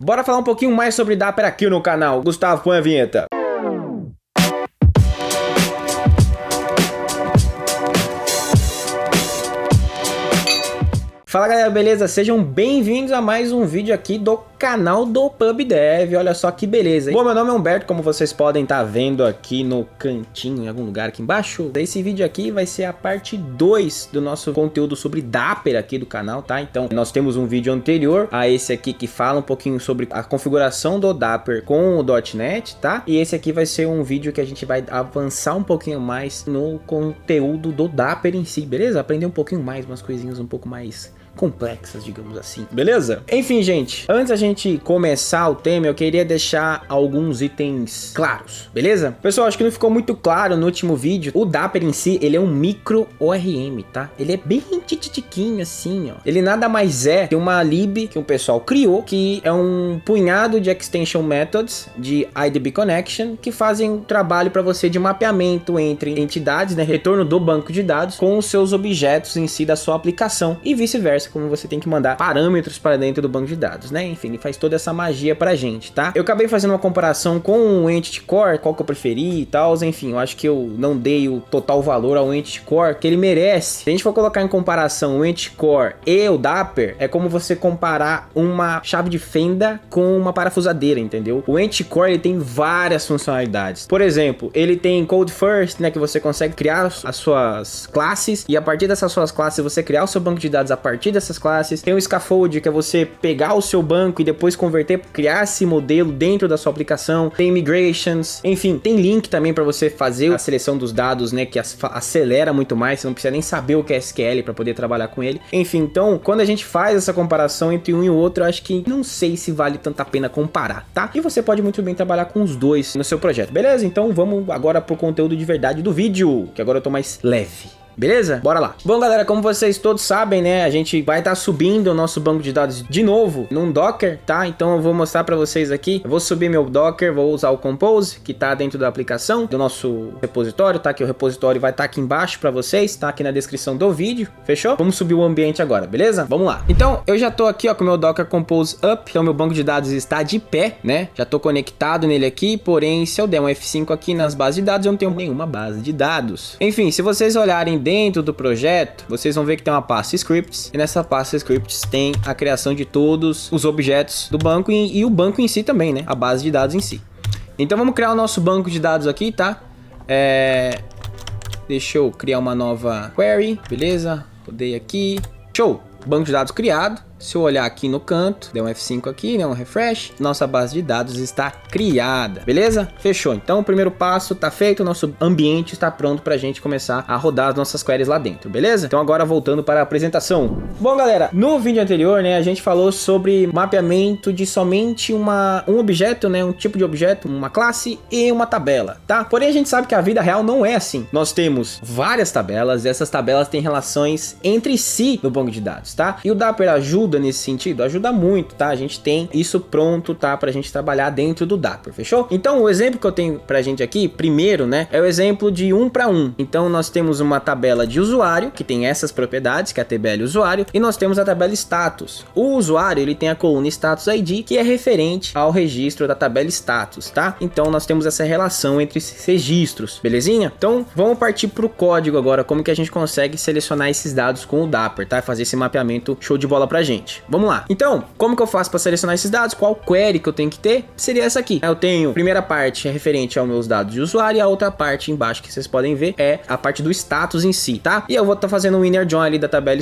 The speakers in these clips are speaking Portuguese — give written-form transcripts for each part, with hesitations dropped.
Bora falar um pouquinho mais sobre Dapper aqui no canal. Gustavo, põe a vinheta. Fala galera, beleza? Sejam bem-vindos a mais um vídeo aqui do canal do PubDev. Olha só que beleza, hein? Bom, meu nome é Humberto, como vocês podem estar vendo aqui no cantinho, em algum lugar aqui embaixo. Esse vídeo aqui vai ser a parte 2 do nosso conteúdo sobre Dapper aqui do canal, tá? Então, nós temos um vídeo anterior a esse aqui que fala um pouquinho sobre a configuração do Dapper com o .NET, tá? E esse aqui vai ser um vídeo que a gente vai avançar um pouquinho mais no conteúdo do Dapper em si, beleza? Aprender um pouquinho mais, umas coisinhas um pouco mais complexas, digamos assim, beleza? Enfim, gente, antes da gente começar o tema, eu queria deixar alguns itens claros, beleza? Pessoal, acho que não ficou muito claro no último vídeo. O Dapper em si, ele é um micro ORM, tá? Ele é bem titiquinho assim, ó. Ele nada mais é que uma lib que o pessoal criou, que é um punhado de extension methods de IDB connection, que fazem um trabalho para você de mapeamento entre entidades, né? Retorno do banco de dados com os seus objetos em si da sua aplicação e vice-versa, como você tem que mandar parâmetros para dentro do banco de dados, né? Enfim, ele faz toda essa magia pra gente, tá? Eu acabei fazendo uma comparação com o Entity Core, qual que eu preferi e tal, enfim, eu acho que eu não dei o total valor ao Entity Core que ele merece. Se a gente for colocar em comparação o Entity Core e o Dapper, é como você comparar uma chave de fenda com uma parafusadeira, entendeu? O Entity Core, ele tem várias funcionalidades. Por exemplo, ele tem Code First, né, que você consegue criar as suas classes e a partir dessas suas classes você criar o seu banco de dados a partir dessas classes. Tem o Scaffold, que é você pegar o seu banco e depois converter, criar esse modelo dentro da sua aplicação. Tem Migrations, enfim, tem Link também para você fazer a seleção dos dados, né, que acelera muito mais, você não precisa nem saber o que é SQL para poder trabalhar com ele. Enfim, então, quando a gente faz essa comparação entre um e o outro, eu acho que não sei se vale tanta pena comparar, tá? E você pode muito bem trabalhar com os dois no seu projeto, beleza? Então, vamos agora pro conteúdo de verdade do vídeo, que agora eu tô mais leve. Beleza? Bora lá. Bom, galera, como vocês todos sabem, né, a gente vai estar subindo o nosso banco de dados de novo num Docker, tá? Então eu vou mostrar para vocês aqui. Eu vou subir meu Docker, vou usar o Compose, que tá dentro da aplicação do nosso repositório, tá? Que o repositório vai estar aqui embaixo para vocês, tá? Aqui na descrição do vídeo, fechou? Vamos subir o ambiente agora, beleza? Vamos lá. Então, eu já tô aqui, ó, com o meu Docker Compose Up. Então, meu banco de dados está de pé, né? Já tô conectado nele aqui, porém, se eu der um F5 aqui nas bases de dados, eu não tenho nenhuma base de dados. Enfim, se vocês olharem dentro do projeto, vocês vão ver que tem uma pasta scripts, e nessa pasta scripts tem a criação de todos os objetos do banco e o banco em si também, né? A base de dados em si. Então vamos criar o nosso banco de dados aqui, tá? Deixa eu criar uma nova query, beleza? Rodei aqui. Show! Banco de dados criado. Se eu olhar aqui no canto, der um F5 aqui, né, um refresh, nossa base de dados está criada, beleza? Fechou. Então o primeiro passo está feito, o nosso ambiente está pronto para a gente começar a rodar as nossas queries lá dentro, beleza? Então agora voltando para a apresentação. Bom, galera, no vídeo anterior, né, a gente falou sobre mapeamento de somente um objeto, né, um tipo de objeto, uma classe e uma tabela, tá? Porém a gente sabe que a vida real não é assim. Nós temos várias tabelas e essas tabelas têm relações entre si no banco de dados, tá? E o Dapper ajuda nesse sentido? Ajuda muito, tá? A gente tem isso pronto, tá? Pra gente trabalhar dentro do Dapper, fechou? Então, o exemplo que eu tenho pra gente aqui, primeiro, né? É o exemplo de 1 para 1. Então, nós temos uma tabela de usuário, que tem essas propriedades, que é a TBL usuário, e nós temos a tabela status. O usuário, ele tem a coluna status ID, que é referente ao registro da tabela status, tá? Então, nós temos essa relação entre esses registros, belezinha? Então, vamos partir pro código agora, como que a gente consegue selecionar esses dados com o Dapper, tá? Fazer esse mapeamento show de bola pra gente. Vamos lá. Então, como que eu faço para selecionar esses dados? Qual query que eu tenho que ter? Seria essa aqui. Eu tenho a primeira parte referente aos meus dados de usuário e a outra parte embaixo que vocês podem ver é a parte do status em si, tá? E eu vou estar fazendo um inner join ali da tabela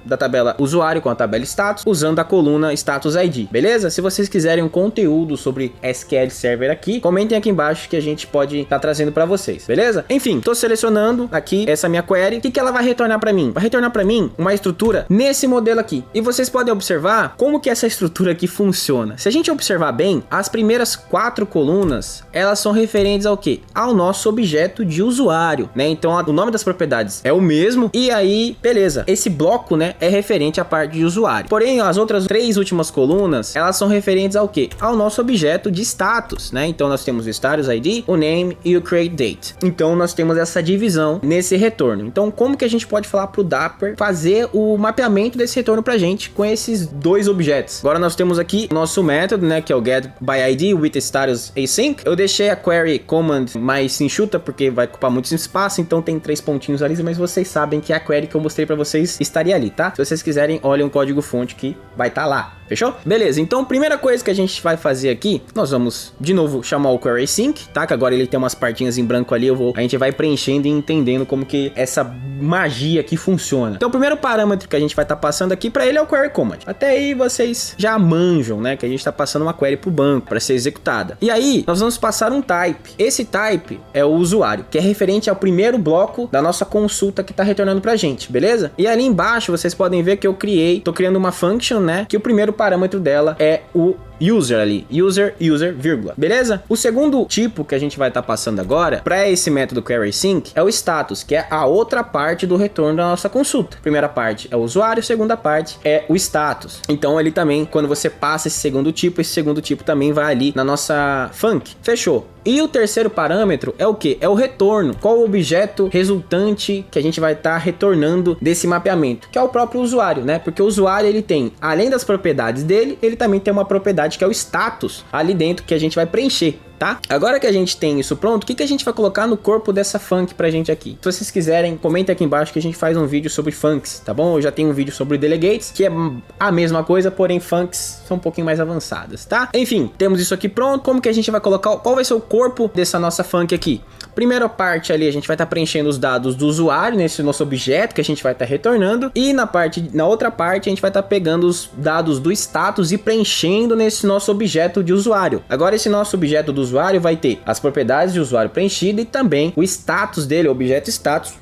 da tabela usuário com a tabela status, usando a coluna status ID, beleza? Se vocês quiserem um conteúdo sobre SQL Server aqui, comentem aqui embaixo que a gente pode estar trazendo para vocês, beleza? Enfim, tô selecionando aqui essa minha query. O que ela vai retornar para mim? Vai retornar para mim uma estrutura nesse modelo aqui. E vocês podem observar como que essa estrutura aqui funciona. Se a gente observar bem, as primeiras 4 colunas, elas são referentes ao quê? Ao nosso objeto de usuário, né? Então, o nome das propriedades é o mesmo, e aí, beleza. Esse bloco, né, é referente à parte de usuário. Porém, as outras 3 últimas colunas, elas são referentes ao quê? Ao nosso objeto de status, né? Então, nós temos o status ID, o name e o create date. Então, nós temos essa divisão nesse retorno. Então, como que a gente pode falar para o Dapper fazer o mapeamento desse retorno pra gente? somente com esses dois objetos. Agora nós temos aqui o nosso método, né, que é o getById with status async. Eu deixei a query command mais enxuta porque vai ocupar muito espaço, então tem 3 pontinhos ali, mas vocês sabem que a query que eu mostrei para vocês estaria ali, tá? Se vocês quiserem, olhem o código fonte que vai estar lá. Fechou? Beleza, então primeira coisa que a gente vai fazer aqui, nós vamos de novo chamar o query async, tá? Que agora ele tem umas partinhas em branco ali, a gente vai preenchendo e entendendo como que essa magia aqui funciona. Então o primeiro parâmetro que a gente vai estar passando aqui para ele é o query command. Até aí vocês já manjam, né? Que a gente está passando uma query pro banco para ser executada. E aí nós vamos passar um type. Esse type é o usuário, que é referente ao primeiro bloco da nossa consulta que está retornando pra gente, beleza? E ali embaixo vocês podem ver que eu tô criando uma function, né? Que o primeiro parâmetro dela é o user ali, user, vírgula, beleza? O segundo tipo que a gente vai estar passando agora para esse método query async é o status, que é a outra parte do retorno da nossa consulta. Primeira parte é o usuário, segunda parte é o status. Então ele também, quando você passa esse segundo tipo também vai ali na nossa func. Fechou? E o terceiro parâmetro é o que? É o retorno. Qual o objeto resultante que a gente vai estar retornando desse mapeamento? Que é o próprio usuário, né? Porque o usuário, ele tem, além das propriedades dele, ele também tem uma propriedade que é o status ali dentro que a gente vai preencher. Tá? Agora que a gente tem isso pronto, o que a gente vai colocar no corpo dessa func pra gente aqui? Se vocês quiserem, comentem aqui embaixo que a gente faz um vídeo sobre funcs, tá bom? Eu já tenho um vídeo sobre delegates, que é a mesma coisa, porém funcs são um pouquinho mais avançadas, tá? Enfim, temos isso aqui pronto. Como que a gente vai colocar? Qual vai ser o corpo dessa nossa func aqui? Primeira parte ali, a gente vai estar preenchendo os dados do usuário nesse nosso objeto que a gente vai estar retornando. E na outra parte, a gente vai estar pegando os dados do status e preenchendo nesse nosso objeto de usuário. Agora, esse nosso objeto do usuário vai ter as propriedades de usuário preenchido e também o status dele, o objeto status.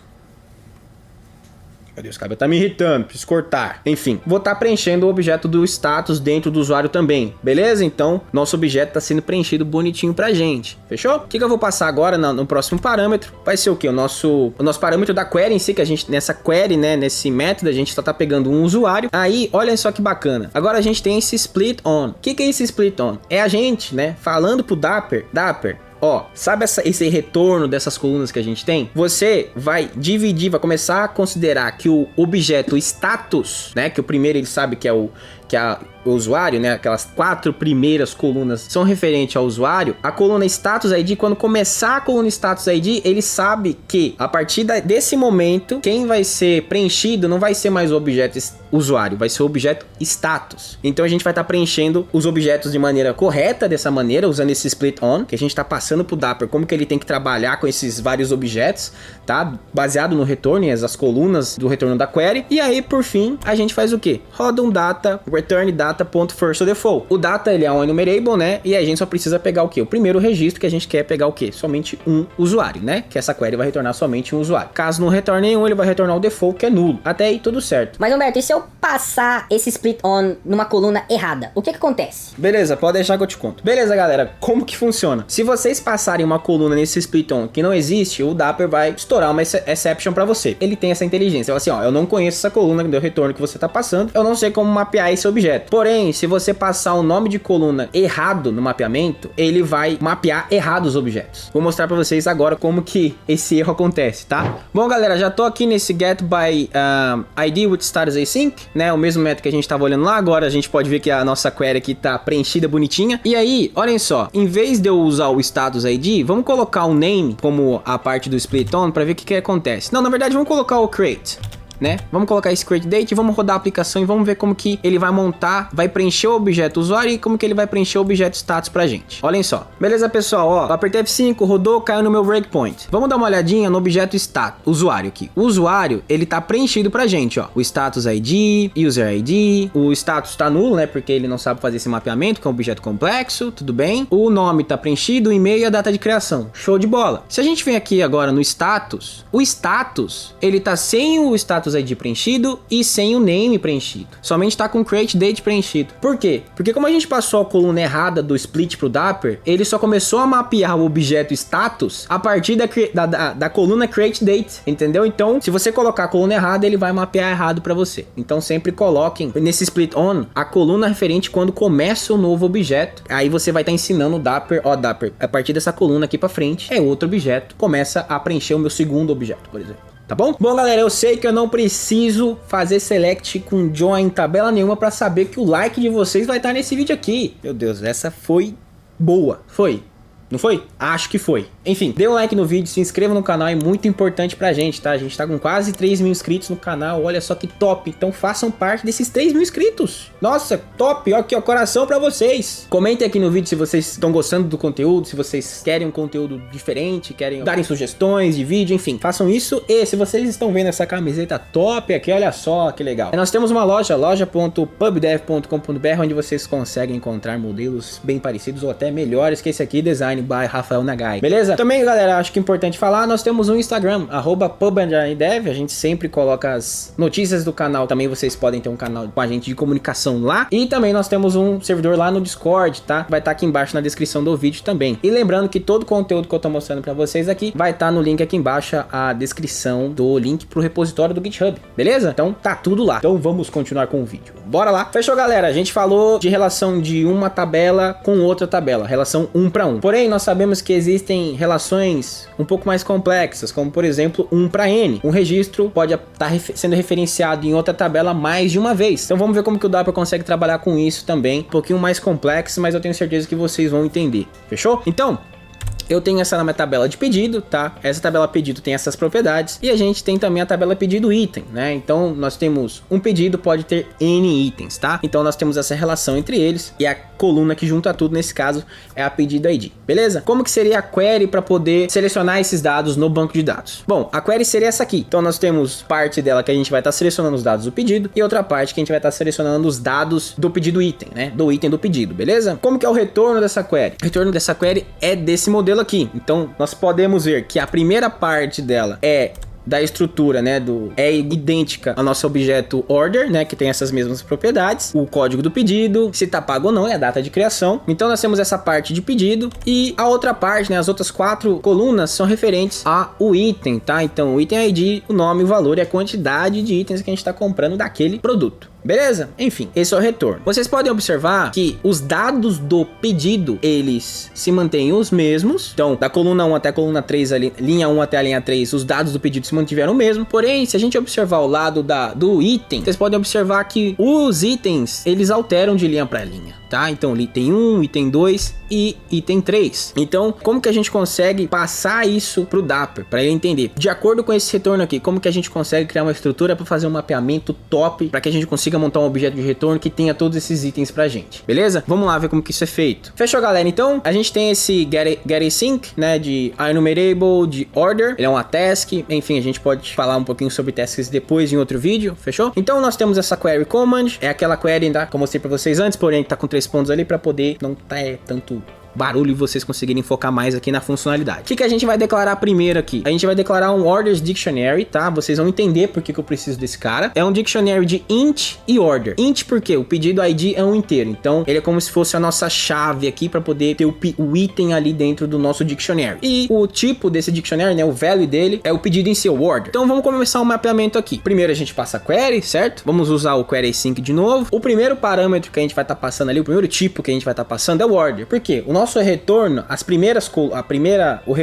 Meu Deus, o cabelo tá me irritando, preciso cortar. Enfim, vou estar preenchendo o objeto do status dentro do usuário também, beleza? Então, nosso objeto está sendo preenchido bonitinho pra gente, fechou? O que eu vou passar agora no próximo parâmetro? Vai ser o que? O nosso parâmetro da query em si, que a gente, nessa query, né, nesse método, a gente só tá pegando um usuário. Aí, olha só que bacana. Agora a gente tem esse split on. O que é esse split on? É a gente, né, falando pro Dapper, ó, sabe esse retorno dessas colunas que a gente tem? Você vai dividir, vai começar a considerar que o objeto status, né? Que o primeiro ele sabe que é o usuário, né? Aquelas 4 primeiras colunas são referentes ao usuário. A coluna status ID, quando começar a coluna status ID, ele sabe que a partir desse momento, quem vai ser preenchido não vai ser mais o objeto usuário, vai ser o objeto status. Então a gente vai estar preenchendo os objetos de maneira correta, dessa maneira, usando esse split on, que a gente está passando pro Dapper como que ele tem que trabalhar com esses vários objetos, tá? Baseado no retorno e as colunas do retorno da query. E aí, por fim, a gente faz o quê? Roda um data, return data.firstDefault. O data, ele é um enumerable, né? E a gente só precisa pegar o quê? O primeiro registro, que a gente quer pegar o quê? Somente um usuário, né? Que essa query vai retornar somente um usuário. Caso não retorne nenhum, ele vai retornar o default, que é nulo. Até aí, tudo certo. Mas, Humberto, e se eu passar esse split on numa coluna errada? O que acontece? Beleza, pode deixar que eu te conto. Beleza, galera, como que funciona? Se vocês passarem uma coluna nesse split on que não existe, o Dapper vai estourar uma exception pra você. Ele tem essa inteligência. Ele fala assim, ó, eu não conheço essa coluna que deu retorno que você tá passando, eu não sei como mapear esse objeto. Porém, se você passar o nome de coluna errado no mapeamento, ele vai mapear errado os objetos. Vou mostrar pra vocês agora como que esse erro acontece, tá? Bom, galera, já tô aqui nesse getById with status async, né? O mesmo método que a gente tava olhando lá. Agora a gente pode ver que a nossa query aqui tá preenchida bonitinha. E aí, olhem só, em vez de eu usar o status ID, vamos colocar o name como a parte do split on para ver o que acontece. Não, na verdade, vamos colocar o create, né? Vamos colocar esse create date, vamos rodar a aplicação e vamos ver como que ele vai montar, vai preencher o objeto usuário e como que ele vai preencher o objeto status pra gente. Olhem só. Beleza, pessoal? Ó, eu apertei F5, rodou, caiu no meu breakpoint. Vamos dar uma olhadinha no objeto status, usuário aqui. O usuário, ele tá preenchido pra gente, ó. O status ID, user ID, o status tá nulo, né? Porque ele não sabe fazer esse mapeamento, que é um objeto complexo, tudo bem. O nome tá preenchido, o e-mail e a data de criação. Show de bola. Se a gente vem aqui agora no status, o status, ele tá sem o status ID preenchido e sem o name preenchido. Somente tá com o create date preenchido. Por quê? Porque como a gente passou a coluna errada do split pro Dapper, ele só começou a mapear o objeto status a partir da coluna create date, entendeu? Então, se você colocar a coluna errada, ele vai mapear errado para você. Então, sempre coloquem nesse split on a coluna referente quando começa o novo objeto. Aí você vai estar ensinando o Dapper, ó, Dapper, a partir dessa coluna aqui para frente, é outro objeto, começa a preencher o meu segundo objeto, por exemplo. tá bom? Bom, galera, eu sei que eu não preciso fazer select com join tabela nenhuma pra saber que o like de vocês vai estar nesse vídeo aqui. Meu Deus, essa foi boa. Foi? Não foi? Acho que foi. Enfim, dê um like no vídeo, se inscreva no canal, é muito importante pra gente, tá? A gente tá com quase 3 mil inscritos no canal, olha só que top. Então façam parte desses 3 mil inscritos. Nossa, top, ó, aqui ó, coração pra vocês. Comentem aqui no vídeo se vocês estão gostando do conteúdo, se vocês querem um conteúdo diferente, querem darem sugestões de vídeo, enfim, façam isso. E se vocês estão vendo essa camiseta top aqui, olha só que legal. Nós temos uma loja, loja.pubdev.com.br, onde vocês conseguem encontrar modelos bem parecidos ou até melhores que esse aqui, design by Rafael Nagai, beleza? Também, galera, acho que é importante falar, nós temos um Instagram, @pub_dev, a gente sempre coloca as notícias do canal, também vocês podem ter um canal com a gente de comunicação lá, e também nós temos um servidor lá no Discord, tá? Vai estar aqui embaixo na descrição do vídeo também. E lembrando que todo o conteúdo que eu tô mostrando pra vocês aqui, vai estar no link aqui embaixo, a descrição do link pro repositório do GitHub, beleza? Então tá tudo lá. Então vamos continuar com o vídeo. Bora lá. Fechou, galera? A gente falou de relação de uma tabela com outra tabela, relação 1 para 1. Porém, nós sabemos que existem relações um pouco mais complexas, como por exemplo 1 para n. Um registro pode estar sendo referenciado em outra tabela mais de uma vez. Então vamos ver como que o Dapper consegue trabalhar com isso também. Um pouquinho mais complexo, mas eu tenho certeza que vocês vão entender. Fechou? Então, eu tenho essa na minha tabela de pedido, tá? Essa tabela pedido tem essas propriedades. E a gente tem também a tabela pedido item, né? Então nós temos um pedido pode ter N itens, tá? Então nós temos essa relação entre eles. E a coluna que junta tudo, nesse caso, é a pedido ID, beleza? Como que seria a query para poder selecionar esses dados no banco de dados? Bom, a query seria essa aqui. Então nós temos parte dela que a gente vai estar selecionando os dados do pedido. E outra parte que a gente vai estar selecionando os dados do pedido item, né? Do item do pedido, beleza? Como que é o retorno dessa query? O retorno dessa query é desse modelo aqui. Então nós podemos ver que a primeira parte dela é da estrutura, né, é idêntica ao nosso objeto order, né, que tem essas mesmas propriedades, o código do pedido, se tá pago ou não, é a data de criação. Então nós temos essa parte de pedido e a outra parte, né, as outras 4 colunas são referentes ao item, tá? Então o item ID, o nome, o valor e a quantidade de itens que a gente está comprando daquele produto. Beleza? Enfim, esse é o retorno. Vocês podem observar que os dados do pedido, eles se mantêm os mesmos. Então, da coluna 1 até a coluna 3, ali, linha 1 até a linha 3, os dados do pedido se mantiveram o mesmo. Porém, se a gente observar o lado do item, vocês podem observar que os itens, eles alteram de linha para linha, tá? Então, item 1, item 2 e item 3. Então, como que a gente consegue passar isso pro Dapper, para ele entender? De acordo com esse retorno aqui, como que a gente consegue criar uma estrutura para fazer um mapeamento top, para que a gente consiga montar um objeto de retorno que tenha todos esses itens pra gente, beleza? Vamos lá ver como que isso é feito. Fechou, galera? Então, a gente tem esse getAsync, né, de enumerable, de order, ele é uma task, enfim, a gente pode falar um pouquinho sobre tasks depois em outro vídeo, fechou? Então, nós temos essa query command, é aquela query, tá, que eu mostrei pra vocês antes, porém tá com 3 pontos ali pra poder não tá tanto barulho e vocês conseguirem focar mais aqui na funcionalidade. O que a gente vai declarar primeiro aqui? A gente vai declarar um orders dictionary, tá? Vocês vão entender por que eu preciso desse cara. É um dictionary de int e order. Int porque o pedido ID é um inteiro, então ele é como se fosse a nossa chave aqui para poder ter o item ali dentro do nosso dictionary. E o tipo desse dictionary, né, o value dele é o pedido em si, o order. Então vamos começar o mapeamento aqui. Primeiro a gente passa a query, certo? Vamos usar o query async de novo. O primeiro parâmetro que a gente vai estar passando ali, o primeiro tipo que a gente vai estar passando é o order. Por quê? O nosso retorno,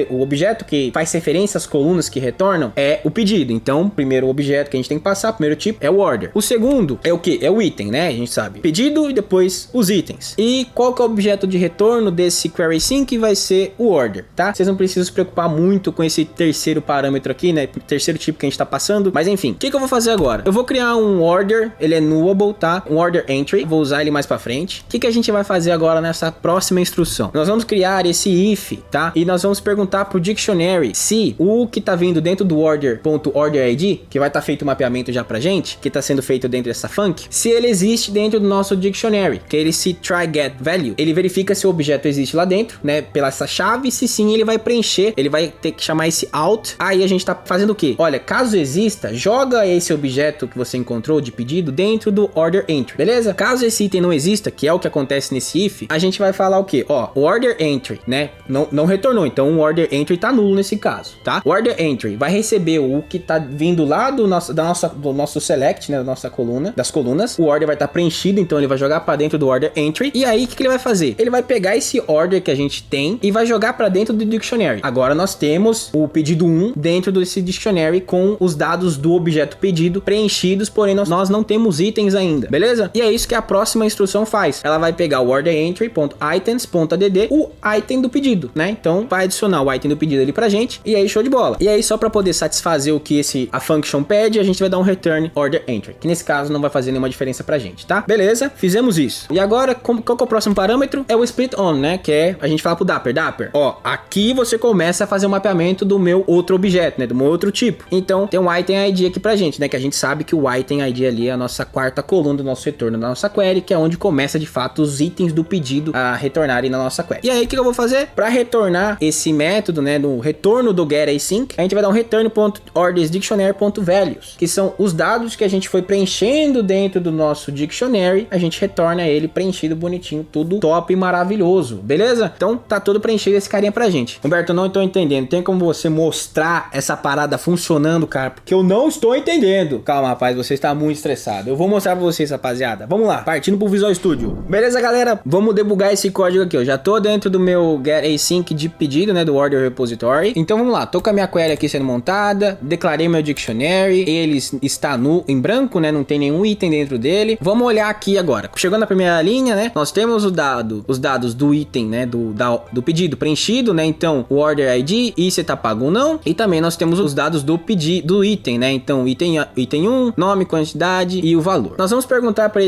o objeto que faz referência às colunas que retornam é o pedido. Então, o primeiro objeto que a gente tem que passar, o primeiro tipo é o order. O segundo é o que? É o item, né? A gente sabe. Pedido e depois os itens. E qual que é o objeto de retorno desse query async? Vai ser o order, tá? Vocês não precisam se preocupar muito com esse terceiro parâmetro aqui, né? Terceiro tipo que a gente tá passando. Mas enfim, o que eu vou fazer agora? Eu vou criar um order, ele é nullable, tá? Um order entry. Vou usar ele mais pra frente. O que a gente vai fazer agora nessa próxima instrução? Nós vamos criar esse if, tá? E nós vamos perguntar pro dictionary se o que tá vindo dentro do order.orderID, que vai estar feito o mapeamento já pra gente, que tá sendo feito dentro dessa func, se ele existe dentro do nosso dictionary, que ele se try_get_value, ele verifica se o objeto existe lá dentro, né? Pela essa chave, se sim, ele vai preencher, ele vai ter que chamar esse out. Aí a gente tá fazendo o quê? Olha, caso exista, joga esse objeto que você encontrou de pedido dentro do order entry, beleza? Caso esse item não exista, que é o que acontece nesse if, a gente vai falar o quê? Ó, o order entry, né, não retornou, então o order entry tá nulo nesse caso, tá? O order entry vai receber o que tá vindo lá do nosso select, né, da nossa coluna, das colunas. O order vai estar preenchido, então ele vai jogar para dentro do order entry. E aí, o que ele vai fazer? Ele vai pegar esse order que a gente tem e vai jogar para dentro do dictionary. Agora nós temos o pedido 1 dentro desse dictionary com os dados do objeto pedido preenchidos, porém nós não temos itens ainda, beleza? E é isso que a próxima instrução faz. Ela vai pegar o order entry.items.add, o item do pedido, né? Então vai adicionar o item do pedido ali pra gente, e aí show de bola. E aí só para poder satisfazer o que a function pede, a gente vai dar um return order entry, que nesse caso não vai fazer nenhuma diferença pra gente, tá? Beleza? Fizemos isso. E agora, qual que é o próximo parâmetro? É o split on, né? Que é a gente fala pro Dapper, ó, aqui você começa a fazer o mapeamento do meu outro objeto, né? Do meu outro tipo. Então tem um item ID aqui pra gente, né? Que a gente sabe que o item ID ali é a nossa quarta coluna do nosso retorno da nossa query, que é onde começa de fato os itens do pedido a retornarem na nossa query. E aí o que eu vou fazer? Para retornar esse método, né, do retorno do getAsync, a gente vai dar um return.ordersDictionary.values, que são os dados que a gente foi preenchendo dentro do nosso dictionary, a gente retorna ele preenchido bonitinho, tudo top e maravilhoso, beleza? Então tá todo preenchido esse carinha pra gente. Humberto, eu não tô entendendo, tem como você mostrar essa parada funcionando, cara? Porque eu não estou entendendo. Calma, rapaz, você está muito estressado. Eu vou mostrar pra vocês, rapaziada. Vamos lá, partindo pro Visual Studio. Beleza, galera? Vamos debugar esse código aqui, ó. Já tô dentro do meu getAsync de pedido, né, do order repository. Então vamos lá, tô com a minha query aqui sendo montada, declarei meu dictionary, ele está em branco, né, não tem nenhum item dentro dele. Vamos olhar aqui agora. Chegando na primeira linha, né, nós temos os dados do item, né, do pedido preenchido, né, então o order ID e se tá pago ou não. E também nós temos os dados do pedido, do item, né, então item 1, nome, quantidade e o valor. Nós vamos perguntar para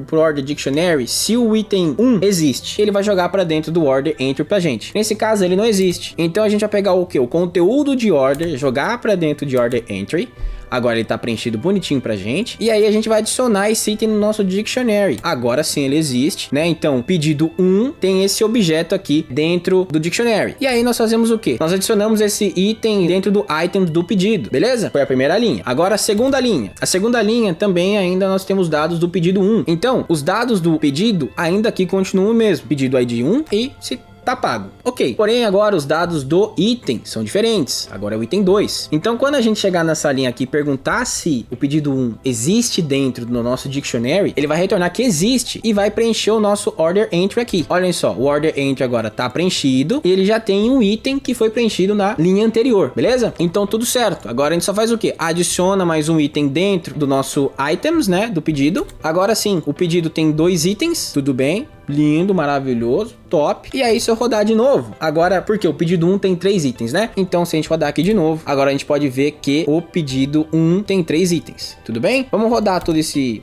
pro order dictionary se o item 1 existe. Ele vai jogar para dentro do order entry pra gente. Nesse caso ele não existe. Então a gente vai pegar o que? O conteúdo de order, jogar para dentro de order entry. Agora ele tá preenchido bonitinho pra gente. E aí a gente vai adicionar esse item no nosso dictionary. Agora sim ele existe, né? Então, pedido 1 tem esse objeto aqui dentro do dictionary. E aí nós fazemos o quê? Nós adicionamos esse item dentro do item do pedido, beleza? Foi a primeira linha. Agora a segunda linha. A segunda linha também ainda nós temos dados do pedido 1. Então, os dados do pedido ainda aqui continuam o mesmo. Pedido ID 1 e se tá pago. Ok. Porém, agora os dados do item são diferentes. Agora é o item 2. Então, quando a gente chegar nessa linha aqui e perguntar se o pedido 1 existe dentro do nosso dictionary, ele vai retornar que existe e vai preencher o nosso order entry aqui. Olhem só, o order entry agora tá preenchido e ele já tem um item que foi preenchido na linha anterior, beleza? Então, tudo certo. Agora a gente só faz o quê? Adiciona mais um item dentro do nosso items, né, do pedido. Agora sim, o pedido tem 2 itens, tudo bem. Lindo, maravilhoso, top. E aí se eu rodar de novo, agora, porque o pedido 1 tem 3 itens, né? Então se a gente rodar aqui de novo, agora a gente pode ver que o pedido 1 tem 3 itens, tudo bem? Vamos rodar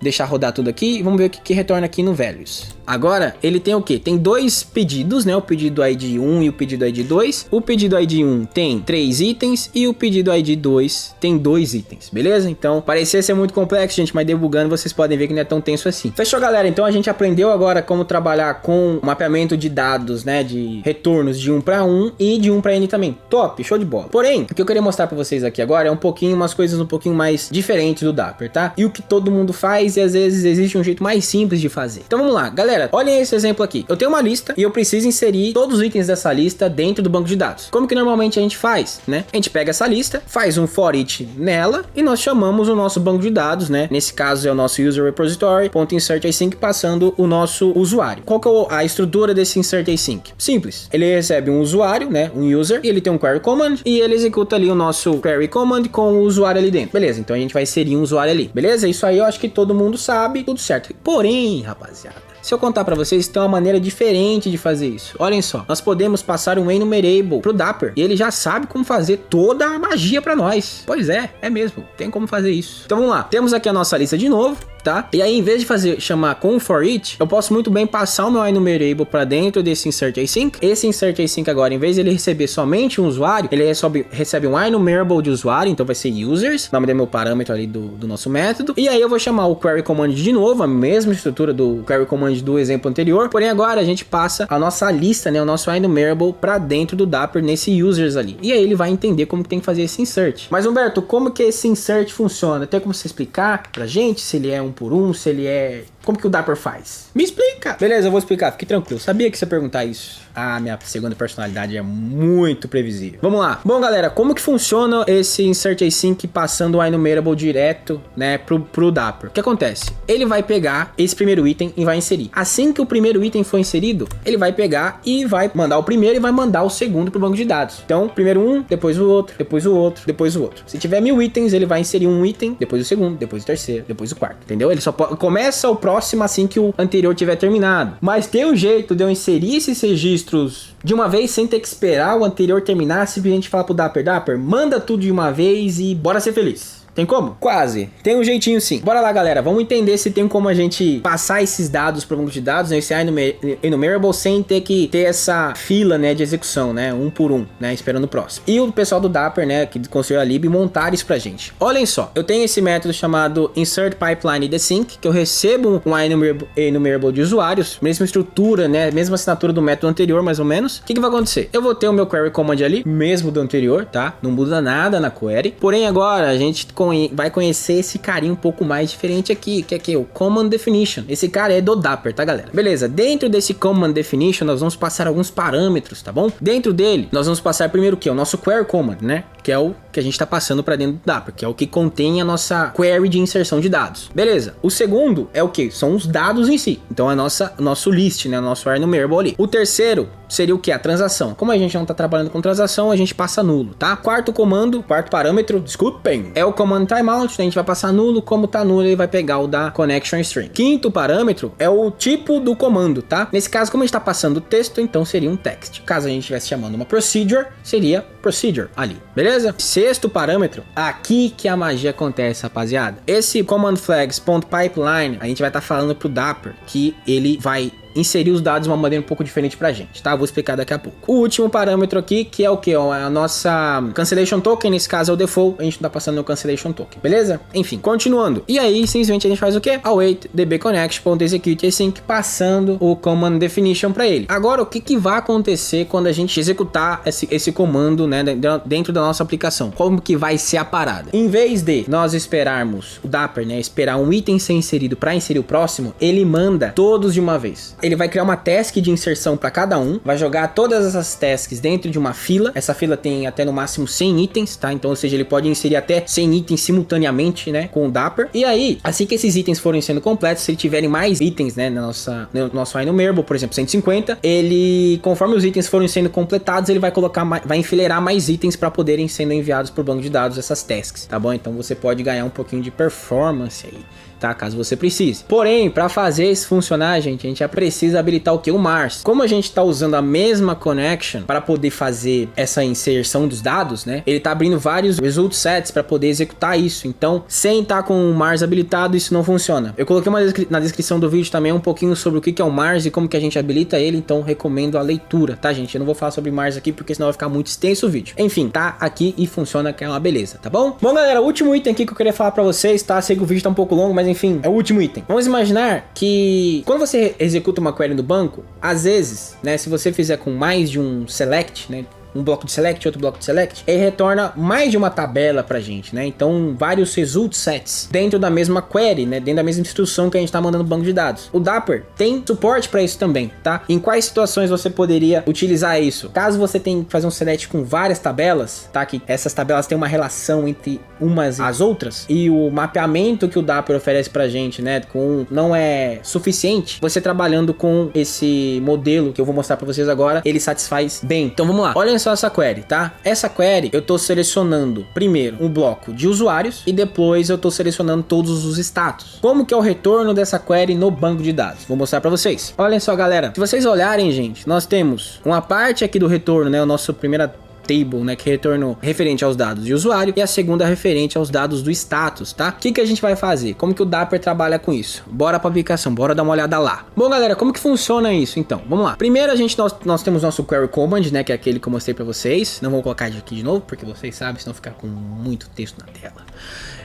deixar rodar tudo aqui e vamos ver o que retorna aqui no values. Agora, ele tem o quê? Tem 2 pedidos, né? O pedido ID 1 e o pedido ID 2. O pedido ID 1 tem 3 itens e o pedido ID 2 tem 2 itens, beleza? Então, parecia ser muito complexo, gente, mas debugando vocês podem ver que não é tão tenso assim. Fechou, galera? Então a gente aprendeu agora como trabalhar com mapeamento de dados, né? De retornos de 1 para 1 e de 1 para N também. Top, show de bola. Porém, o que eu queria mostrar para vocês aqui agora é umas coisas um pouquinho mais diferentes do Dapper, tá? E o que todo mundo faz e às vezes existe um jeito mais simples de fazer. Então vamos lá, galera. Olhem esse exemplo aqui. Eu tenho uma lista e eu preciso inserir todos os itens dessa lista dentro do banco de dados. Como que normalmente a gente faz, né? A gente pega essa lista, faz um for each nela e nós chamamos o nosso banco de dados, né? Nesse caso é o nosso user repository.insertAsync passando o nosso usuário. Qual que é a estrutura desse insertAsync? Simples. Ele recebe um usuário, né? Um user, e ele tem um query command e ele executa ali o nosso query command com o usuário ali dentro. Beleza, então a gente vai inserir um usuário ali. Beleza? Isso aí eu acho que todo mundo sabe, tudo certo. Porém, rapaziada, se eu contar para vocês, tem uma maneira diferente de fazer isso. Olhem só, nós podemos passar um enumerable pro Dapper e ele já sabe como fazer toda a magia para nós. Pois é mesmo, tem como fazer isso. Então vamos lá, temos aqui a nossa lista de novo, tá? E aí, em vez de chamar com for each, eu posso muito bem passar o meu enumerable para dentro desse insertAsync. Esse insertAsync agora, em vez de ele receber somente um usuário, ele recebe um enumerable de usuário, então vai ser users, nome do meu parâmetro ali do nosso método. E aí eu vou chamar o query command de novo, a mesma estrutura do query command do exemplo anterior, porém agora a gente passa a nossa lista, né, o nosso enumerable para dentro do Dapper nesse users ali. E aí ele vai entender como que tem que fazer esse insert. Mas Humberto, como que esse insert funciona? Tem como você explicar pra gente se ele é 1 por 1, se ele é Como que o Dapper faz? Me explica! Beleza, eu vou explicar, fique tranquilo. Sabia que você ia perguntar isso. Ah, minha segunda personalidade é muito previsível. Vamos lá. Bom, galera, como que funciona esse Insert Async passando o enumerable direto, né, pro Dapper? O que acontece? Ele vai pegar esse primeiro item e vai inserir. Assim que o primeiro item for inserido, ele vai pegar e vai mandar o primeiro e vai mandar o segundo pro banco de dados. Então, primeiro um, depois o outro, depois o outro, depois o outro. Se tiver 1000 itens, ele vai inserir um item, depois o segundo, depois o terceiro, depois o quarto, entendeu? Ele só começa o próximo assim que o anterior tiver terminado. Mas tem um jeito de eu inserir esses registros de uma vez sem ter que esperar o anterior terminar, simplesmente falar pro Dapper, manda tudo de uma vez e bora ser feliz. Tem como? Quase. Tem um jeitinho sim. Bora lá, galera. Vamos entender se tem como a gente passar esses dados para o banco de dados, né, esse enumerable, sem ter que ter essa fila, né, de execução, né, um por um, né, esperando o próximo. E o pessoal do Dapper, né, que construiu a lib, montar isso pra gente. Olhem só. Eu tenho esse método chamado Insert Pipeline Desync, que eu recebo um enumerable de usuários, mesma estrutura, né, mesma assinatura do método anterior, mais ou menos. O que vai acontecer? Eu vou ter o meu query command ali, mesmo do anterior, tá? Não muda nada na query. Porém, agora a gente vai conhecer esse carinha um pouco mais diferente aqui, que é aqui, o Command Definition. Esse cara é do Dapper, tá, galera? Beleza, dentro desse Command Definition, nós vamos passar alguns parâmetros, tá bom? Dentro dele, nós vamos passar primeiro o que? O nosso Query Command, né? Que é o que a gente tá passando para dentro do Dapper, que é o que contém a nossa query de inserção de dados. Beleza, o segundo é o que? São os dados em si. Então é nosso list, né? O nosso enumerable ali. O terceiro seria o que? A transação. Como a gente não tá trabalhando com transação, a gente passa nulo, tá? Quarto parâmetro, desculpem, é o command timeout, né? A gente vai passar nulo, como tá nulo, ele vai pegar o da connection string. Quinto parâmetro é o tipo do comando, tá? Nesse caso, como a gente tá passando texto, então seria um text. Caso a gente estivesse chamando uma procedure, seria procedure ali, beleza? Sexto parâmetro, aqui que a magia acontece, rapaziada. Esse command flags.pipeline, a gente vai estar falando pro Dapper que ele vai inserir os dados de uma maneira um pouco diferente pra gente, tá? Vou explicar daqui a pouco. O último parâmetro aqui, que é o que? A nossa cancellation token, nesse caso é o default, a gente não tá passando no cancellation token, beleza? Enfim, continuando. E aí, simplesmente a gente faz o quê? Await dbconnection.execute async, passando o command definition pra ele. Agora, o que vai acontecer quando a gente executar esse comando, né, dentro da nossa aplicação? Como que vai ser a parada? Em vez de nós esperarmos o Dapper, né, esperar um item ser inserido pra inserir o próximo, ele manda todos de uma vez. Ele vai criar uma task de inserção para cada um, vai jogar todas essas tasks dentro de uma fila. Essa fila tem até no máximo 100 itens, tá? Então, ou seja, ele pode inserir até 100 itens simultaneamente, né, com o Dapper. E aí, assim que esses itens forem sendo completos, se ele tiverem mais itens, né, no nosso enumerable, por exemplo, 150, ele, conforme os itens forem sendo completados, ele vai vai enfileirar mais itens para poderem sendo enviados para o banco de dados essas tasks, tá bom? Então, você pode ganhar um pouquinho de performance aí, tá? Caso você precise. Porém, para fazer isso funcionar, gente, a gente já precisa habilitar o que? O Mars. Como a gente está usando a mesma connection para poder fazer essa inserção dos dados, né? Ele tá abrindo vários result sets para poder executar isso. Então, sem estar com o Mars habilitado, isso não funciona. Eu coloquei na descrição do vídeo também um pouquinho sobre o que é o Mars e como que a gente habilita ele, então recomendo a leitura, tá, gente? Eu não vou falar sobre Mars aqui porque senão vai ficar muito extenso o vídeo. Enfim, tá aqui e funciona, que é uma beleza, tá bom? Bom, galera, o último item aqui que eu queria falar para vocês, tá? Sei que o vídeo tá um pouco longo, mas enfim, é o último item. Vamos imaginar que quando você executa uma query no banco, às vezes, né, se você fizer com mais de um select, né, um bloco de select, outro bloco de select, ele retorna mais de uma tabela pra gente, né? Então, vários result sets dentro da mesma query, né? Dentro da mesma instrução que a gente tá mandando no banco de dados. O Dapper tem suporte para isso também, tá? Em quais situações você poderia utilizar isso? Caso você tenha que fazer um select com várias tabelas, tá? Que essas tabelas têm uma relação entre umas e as outras, e o mapeamento que o Dapper oferece pra gente, né? Não é suficiente. Você trabalhando com esse modelo que eu vou mostrar pra vocês agora, ele satisfaz bem. Então, vamos lá. Olha só essa query, tá? Essa query eu tô selecionando primeiro um bloco de usuários e depois eu tô selecionando todos os status. Como que é o retorno dessa query no banco de dados? Vou mostrar pra vocês. Olhem só, galera. Se vocês olharem, gente, nós temos uma parte aqui do retorno, né? O nosso primeira table, né, que retornou referente aos dados de usuário, e a segunda referente aos dados do status, tá? O que a gente vai fazer? Como que o Dapper trabalha com isso? Bora pra aplicação, bora dar uma olhada lá. Bom, galera, como que funciona isso, então? Vamos lá. Primeiro, nós temos nosso query command, né, que é aquele que eu mostrei pra vocês. Não vou colocar aqui de novo, porque vocês sabem, senão ficar com muito texto na tela.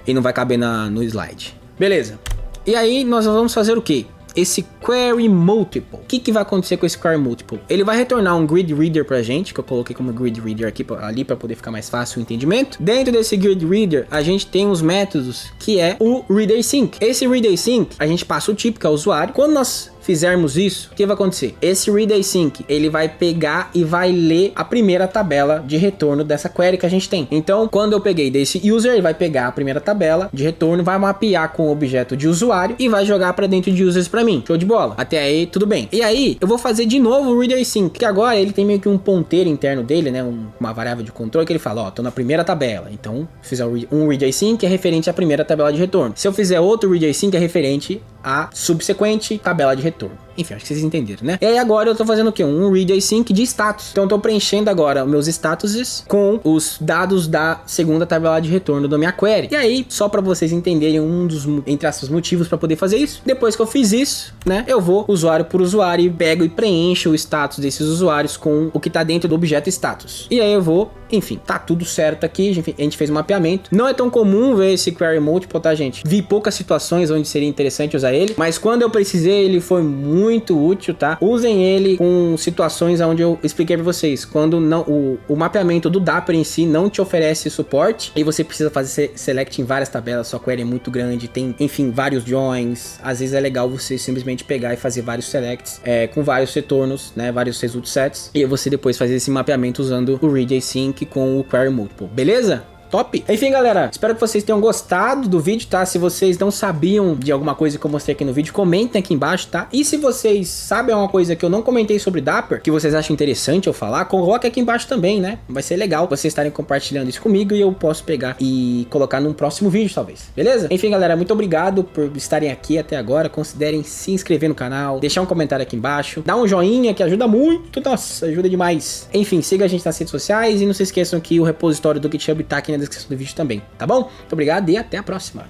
E não vai caber no slide. Beleza. E aí, nós vamos fazer o quê? esse Query Multiple. O que vai acontecer com esse Query Multiple? Ele vai retornar um Grid Reader pra gente, que eu coloquei como Grid Reader aqui ali para poder ficar mais fácil o entendimento. Dentro desse Grid Reader, a gente tem uns métodos que é o ReadAsync. Esse ReadAsync, a gente passa o tipo, que é o usuário. Quando nós fizermos isso, o que vai acontecer? Esse ReadAsync, ele vai pegar e vai ler a primeira tabela de retorno dessa query que a gente tem. Então, quando eu peguei desse user, ele vai pegar a primeira tabela de retorno, vai mapear com o objeto de usuário e vai jogar para dentro de users para mim. Show de bola. Até aí, tudo bem. E aí, eu vou fazer de novo o ReadAsync, que agora ele tem meio que um ponteiro interno dele, né? Uma variável de controle que ele fala, ó, tô na primeira tabela. Então, se fizer um ReadAsync, é referente à primeira tabela de retorno. Se eu fizer outro ReadAsync, é referente à subsequente tabela de retorno. Enfim, acho que vocês entenderam, né? E aí agora eu tô fazendo o quê? Um ReadAsync de status. Então eu tô preenchendo agora meus statuses com os dados da segunda tabela de retorno da minha query. E aí, só para vocês entenderem um dos, entre aspas, motivos para poder fazer isso, depois que eu fiz isso, né, eu vou usuário por usuário e pego e preencho o status desses usuários com o que tá dentro do objeto status. E aí eu vou, enfim, tá tudo certo aqui, a gente fez um mapeamento. Não é tão comum ver esse Query Multiple, tá, gente? Vi poucas situações onde seria interessante usar ele, mas quando eu precisei, ele foi muito útil, tá? Usem ele com situações onde eu expliquei pra vocês, quando não, o mapeamento do Dapper em si não te oferece suporte e você precisa fazer select em várias tabelas, sua query é muito grande, tem, enfim, vários joins. Às vezes é legal você simplesmente pegar e fazer vários selects com vários retornos, né, vários result sets, e você depois fazer esse mapeamento usando o ReadAsync com o Query Multiple, beleza? Top? Enfim, galera, espero que vocês tenham gostado do vídeo, tá? Se vocês não sabiam de alguma coisa que eu mostrei aqui no vídeo, comentem aqui embaixo, tá? E se vocês sabem alguma coisa que eu não comentei sobre Dapper, que vocês acham interessante eu falar, coloque aqui embaixo também, né? Vai ser legal vocês estarem compartilhando isso comigo e eu posso pegar e colocar num próximo vídeo, talvez. Beleza? Enfim, galera, muito obrigado por estarem aqui até agora. Considerem se inscrever no canal, deixar um comentário aqui embaixo, dá um joinha que ajuda muito, nossa, ajuda demais. Enfim, siga a gente nas redes sociais e não se esqueçam que o repositório do GitHub tá aqui na descrição do vídeo também, tá bom? Muito obrigado e até a próxima.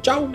Tchau!